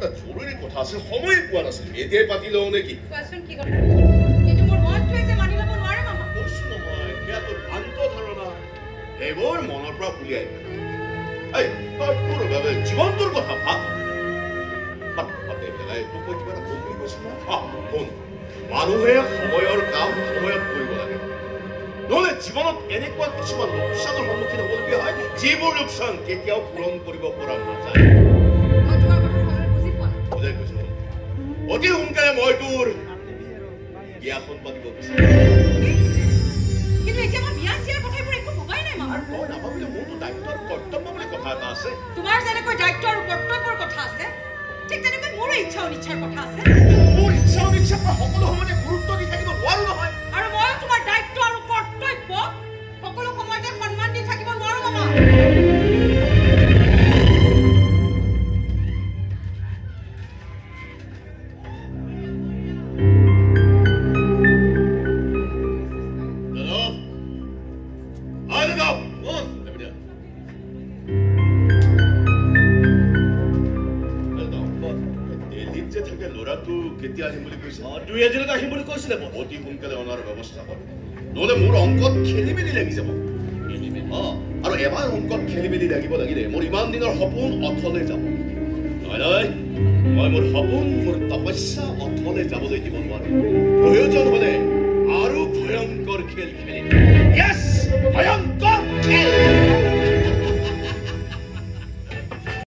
এটা জৰুৰী কথা আছে সময় পোৱা নাছিল এতিয়াই পাতি লওঁ নেকি কোৱাচোন কি কথা কিন্তু মোৰ মনটোৱে যে মানি ল'ব নোৱাৰে মামা কৈছো নহয় সেয়া তোৰ ভ্ৰান্ত ধাৰণা এইবোৰ মনৰ পৰা উলিয়াই এই তই তোৰ বাবে জীৱনটোৰ কথা ভাব তোক মই কিবা এটা কম বুলি কৈছো শুন মানুহে সময়ৰ কাম সময়ত কৰিব লাগে নহলে জীৱনত এনেকুৱা কিছুমান লোকচানৰ সন্মুখীন হ'বলগীয়া হয় যিবোৰ লোকচান কেতিয়াও পূৰণ কৰিব পৰা নাযায় বুজাই কৈছো অতি সোনকালে মই তোৰ বিয়াখন পাতিব বিচাৰো কিন্তু এতিয়া মই বিয়া চিয়াৰ কথাবোৰ একো ভবাই নাই মামা তই নাভাবিলে মোৰতো দায়িত্ব আৰু কৰ্তব্য বুলি কথা এটা আছে তোমাৰ যেনেকৈ দায়িত্ব আৰু কৰ্তব্যৰ কথা আছে ঠিক তেনেকৈ মোৰো ইচ্ছা অনিচ্ছাৰ কথা আছে মোৰ ইচ্ছা অনিচ্ছা সকলো সময়তে গুৰুত্ব দি থাকিব নোৱাৰো নহয় আৰু মই তোমাৰ দায়িত্ব আৰু কৰ্তব্য সকলো সময়তে সন্মান দি থাকিব নোৱাৰো মামা কেতিয়া আহিম বুলি কৈছে দুই এদিনত আহিম বুলি কৈছিলে অতি সোনকালে অনাৰ ব্যৱস্থা কৰ নহলে মোৰ অংকত খেলি মেলি লাগি যাব আৰু এবাৰ অংকত খেলি মেলি লাগিব লাগিলে মোৰ ইমান দিনৰ সপোন অথলে যাব নহয় মই মোৰ সপোন মোৰ তপস্যা অথলে যাবলৈ দিব নোৱাৰো প্ৰয়োজন হলে আৰু ভয়ংকৰ খেল খেলিম ভয়ংকৰ খেল